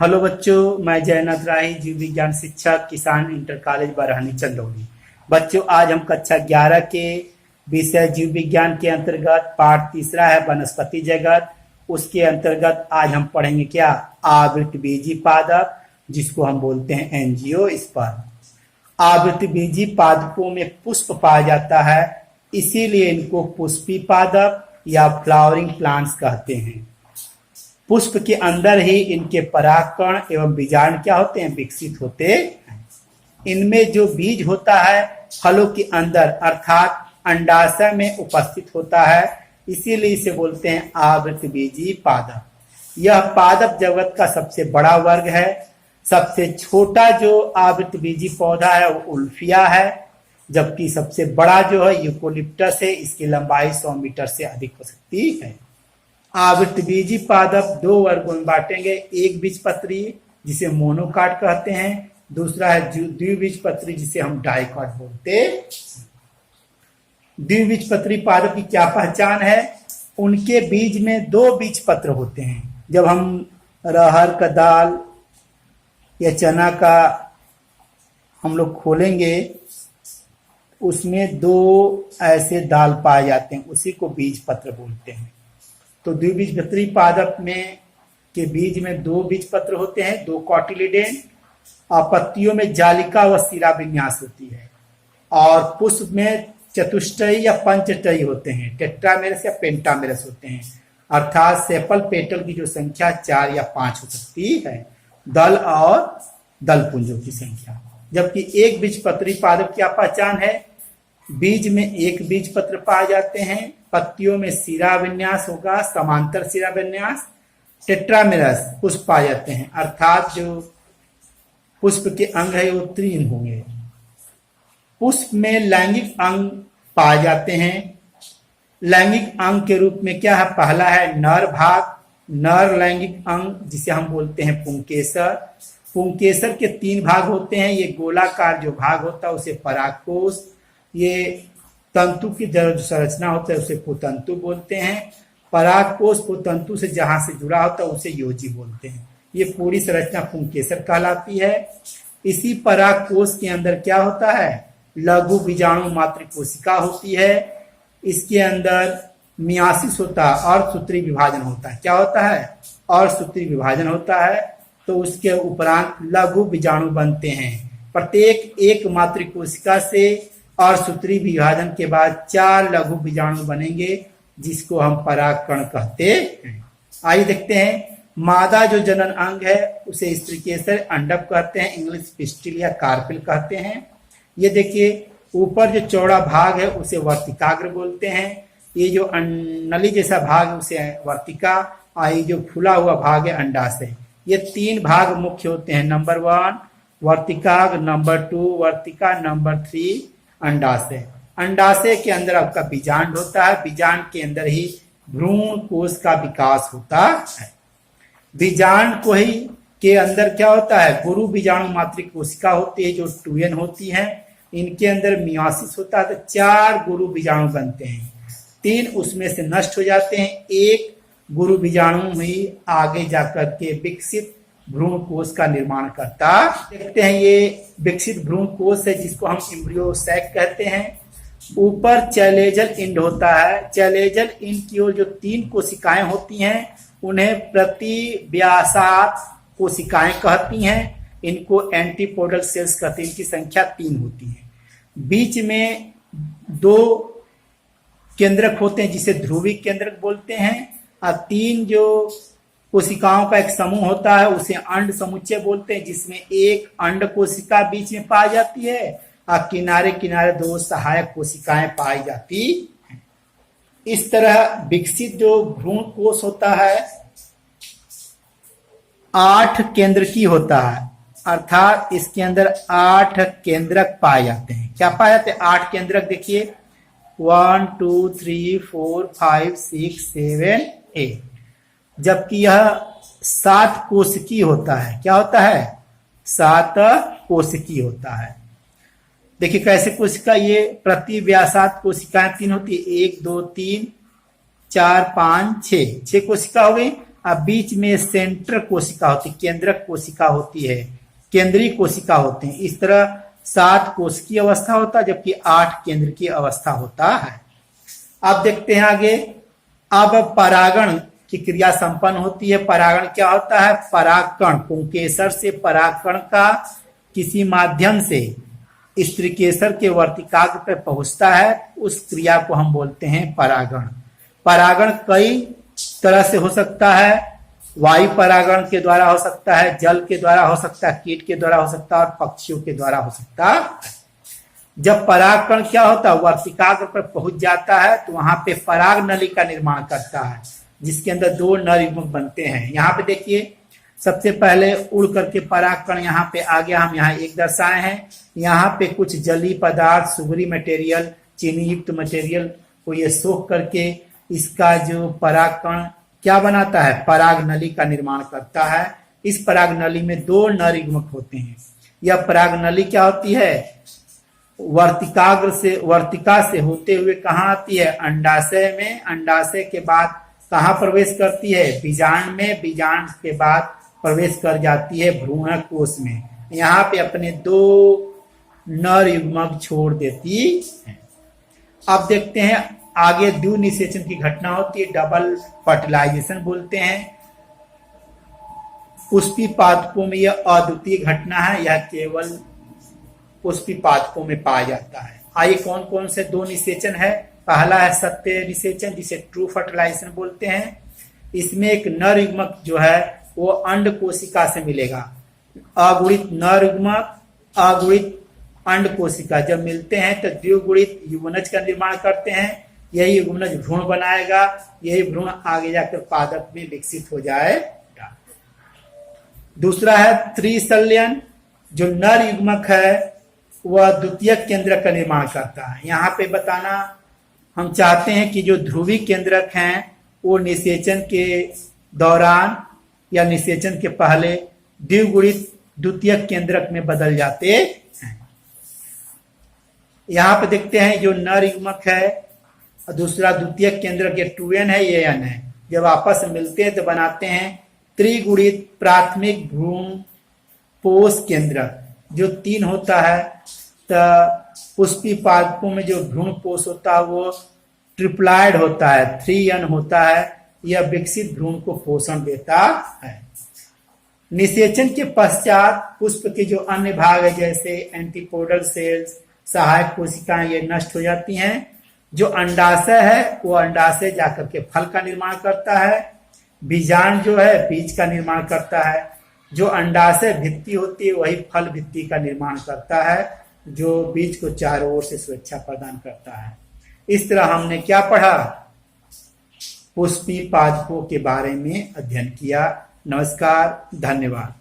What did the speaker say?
Hello बच्चों, मैं जयनाथ राही, जीव विज्ञान शिक्षक, किसान इंटर कॉलेज बरहनी चंदौली। बच्चों, आज हम कक्षा 11 के विषय जीव विज्ञान के अंतर्गत पाठ तीसरा है वनस्पति जगत। उसके अंतर्गत आज हम पढ़ेंगे क्या? आवृतबीजी पादप, जिसको हम बोलते हैं एंजियोस्पर्म। आवृतबीजी पादपों में पुष्प पाया जाता है, इसीलिए इनको पुष्पी पादप या फ्लावरिंग प्लांट्स कहते हैं। पुष्प के अंदर ही इनके परागकण एवं बीजाणु क्या होते हैं? विकसित होते हैं। इनमें जो बीज होता है फलों के अंदर अर्थात अंडाशय में उपस्थित होता है, इसीलिए इसे बोलते हैं आवृतबीजी पादप। यह पादप जगत का सबसे बड़ा वर्ग है। सबसे छोटा जो आवृतबीजी पौधा है वो उल्फिया है, जबकि सबसे बड़ा जो है यूकोलिप्टस है। इसकी लंबाई 100 मीटर से अधिक हो सकती है। आवृतबीजी पादप दो वर्गों में बांटेंगे, एक बीजपत्री जिसे मोनोकाट कहते हैं, दूसरा है द्विबीजपत्री जिसे हम डाइकाट बोलते हैं। द्विबीजपत्री पादप की क्या पहचान है? उनके बीज में दो बीजपत्र होते हैं। जब हम अरहर का दाल या चना का हम लोग खोलेंगे, उसमें दो ऐसे दाल पाए जाते हैं, उसी को बीजपत्र बोलते हैं। तो द्विबीजपत्री पादप में के बीज में दो बीजपत्र होते हैं, दो कॉटिलिडेन, और पत्तियों में जालिका व सिरा विन्यास होती है, और पुष्प में चतुष्टयी या पंचटयी होते हैं, टेट्रामेरस या पेंटामेरस होते हैं, अर्थात सेपल पेटल की जो संख्या 4 या 5 हो सकती है, दल और दल पुंजों की संख्या। जबकि एक बीजपत्री पादप क्या पहचान है? बीज में एक बीजपत्र पाए जाते हैं, पत्तियों में सिरा विन्यास होगा, समांतर सिरा विन्यास, टेट्रामेरस पुष्प पाए जाते हैं, अर्थात जो पुष्प के अंग है वो 3 होंगे। पुष्प में लैंगिक अंग पाए जाते हैं। लैंगिक अंग के रूप में क्या है? पहला है नर भाग, नर लैंगिक अंग जिसे हम बोलते हैं पुंकेसर। पुंकेसर के 3 भाग होते हैं। ये गोलाकार जो भाग होता है उसे परागकोश, ये तंतु की जो संरचना होता है उसे पुतंतु बोलते हैं। परागकोश पुतंतु से जहां से जुड़ा होता है उसे योजी बोलते हैं। ये पूरी संरचना पुंकेसर कहलाती है। इसी परागकोश के अंदर क्या होता है? लघु बीजाणु मात्र कोशिका होती है। इसके अंदर मियासिस होता है और सूत्री विभाजन होता है। क्या होता है? और सूत्री विभाजन होता है। तो उसके उपरांत लघु बीजाणु बनते हैं। प्रत्येक एक मात्र कोशिका से और सूत्री विभाजन के बाद 4 लघु बीजाणु बनेंगे, जिसको हम परागकण कहते हैं। आइए देखते हैं। मादा जो जनन अंग है उसे स्त्रीकेसर अंडक कहते हैं, इंग्लिश पिस्टिल या कार्पिल कहते हैं। ये देखिए, ऊपर जो चौड़ा भाग है उसे वर्तिकाग्र बोलते हैं। ये जो नली जैसा भाग है उसे वर्तिका, और ये जो फूला हुआ भाग है अंडाशय। ये 3 भाग मुख्य होते हैं। नंबर 1 वर्तिकाग्र, नंबर 2 वर्तिका, नंबर 3 अंडाशय। अंडाशय के अंदर आपका बीजांड होता है। बीजांड के अंदर ही भ्रूण कोश का विकास होता है। बीजांड को ही के अंदर क्या होता है? गुरु बीजाणु मात्र कोशिका होती है जो 2n होती है। इनके अंदर मियासिस होता है, तो 4 गुरु बीजाणु बनते हैं। 3 उसमें से नष्ट हो जाते हैं, एक गुरु बीजाणु ही आगे जाकर के विकसित भ्रूण कोश का निर्माण करता। देखते हैं, ये विकसित भ्रूण कोश है जिसको हम एम्ब्रियो सैक कहते हैं। ऊपर चैलेजल इंड होता है। चैलेजल इंड की ओर जो 3 कोशिकाएं होती हैं उन्हें प्रतिव्यासात कोशिकाएं कहती हैं। इनको एंटीपोडल सेल्स कहते हैं। इनकी संख्या 3 होती है। बीच में 2 केंद्रक होते हैं जिसे ध्रुवी केंद्रक बोलते हैं, और 3 जो कोशिकाओं का एक समूह होता है उसे अंड समुच्चय बोलते हैं, जिसमें एक अंड कोशिका बीच में पाई जाती है और किनारे किनारे 2 सहायक कोशिकाएं पाई जाती हैं। इस तरह विकसित जो भ्रूण कोश होता है 8 केंद्रकी होता है, अर्थात इसके अंदर 8 केंद्रक पाए जाते हैं। क्या पाए जाते हैं? 8 केंद्रक। देखिए 1 2 3 4 5 6 7 8, जबकि यह 7 कोशिकी होता है। क्या होता है? 7 कोशिकी होता है। देखिए कैसे कोशिका, ये प्रतिव्यासात कोशिकाएं 3 होती है, 1 2 3 4 5 6 कोशिका हो गई। अब बीच में सेंट्रल कोशिका होती है, केंद्रक कोशिका होती है, केंद्रीय कोशिका होते हैं। इस तरह 7 कोशिकीय अवस्था होता है, जबकि 8 केंद्र की अवस्था होता है। अब देखते हैं आगे। अब परागण की क्रिया संपन्न होती है। परागण क्या होता है? परागकण पुंकेसर से परागकण का किसी माध्यम से स्त्रीकेसर के वर्तिकाग्र पर पहुंचता है, उस क्रिया को हम बोलते हैं परागण। परागण कई तरह से हो सकता है। वायु परागण के द्वारा हो सकता है, जल के द्वारा हो सकता है, कीट के द्वारा हो सकता है और पक्षियों के द्वारा हो सकता है। जब परागकण क्या होता है? वर्तिकाग्र पर पहुंच जाता है तो वहां पे पराग नली का निर्माण करता है, जिसके अंदर 2 नर युग्मक बनते हैं। यहाँ पे देखिए, सबसे पहले उड़ करके परागकण यहाँ पे आ गया, हम यहाँ 1 दर्शाए हैं। यहाँ पे कुछ जलीय पदार्थ, सुगरी मटेरियल, चीनी युक्त मटेरियल को ये सोख करके इसका जो परागकण क्या बनाता है? पराग नली का निर्माण करता है। इस पराग नली में 2 नर युग्मक होते हैं। यह पराग नली क्या होती है? वर्तिका से होते हुए कहाँ आती है? अंडाशय में। अंडाशय के बाद कहाँ प्रवेश करती है? बीजांड में। बीजांड के बाद प्रवेश कर जाती है भ्रूण कोश में। यहाँ पे अपने 2 नर युग्मक छोड़ देती है। अब देखते हैं आगे द्विनिषेचन की घटना होती है, डबल फर्टिलाइजेशन बोलते हैं। पुष्पी पादपों में यह अद्वितीय घटना है, यह केवल पुष्पी पादपों में पाया जाता है। आइए कौन कौन से 2 निषेचन है। पहला है सत्य निषेचन, जिसे ट्रू फर्टिलाइजेशन बोलते हैं। इसमें एक नर युग्मक जो है वो अंड कोशिका से मिलेगा। अगुणित नर युग्मक, अगुणित अंड कोशिका जब मिलते हैं तो द्विगुणित युग्मनज का निर्माण करते हैं। यही युग्मनज भ्रूण बनाएगा, यही भ्रूण आगे जाकर पादप में विकसित हो जाएगा। दूसरा है त्रिशल्यन, जो नर युग्मक है वह द्वितीयक केंद्रक का निर्माण करता है। यहाँ पे बताना हम चाहते हैं कि जो ध्रुवी केंद्रक हैं वो निषेचन के दौरान या निषेचन के पहले द्विगुणित द्वितीयक केंद्रक में बदल जाते हैं। यहाँ पे देखते हैं जो नर युग्मक है और दूसरा द्वितीयक केंद्रक, ये 2n है, ये n है। जब आपस में मिलते हैं तो बनाते हैं त्रिगुणित प्राथमिक भ्रूण पोष केंद्रक। जो 3 होता है तो पुष्पी पादपों में जो भ्रूण पोष होता है वो ट्रिप्लॉइड होता है, 3n होता है। यह विकसित भ्रूण को पोषण देता है। निषेचन के पश्चात पुष्प के जो अन्य भाग है जैसे एंटीपोडल सेल्स, सहायक कोशिकाएं, ये नष्ट हो जाती हैं। जो अंडाशय है वो अंडाशय जाकर के फल का निर्माण करता है। बीजांड जो है बीज का निर्माण करता है। जो अंडाशय भित्ति होती है वही फल भित्ति का निर्माण करता है, जो बीज को चारों ओर से सुरक्षा प्रदान करता है। इस तरह हमने क्या पढ़ा? पुष्पी पादपों के बारे में अध्ययन किया। नमस्कार, धन्यवाद।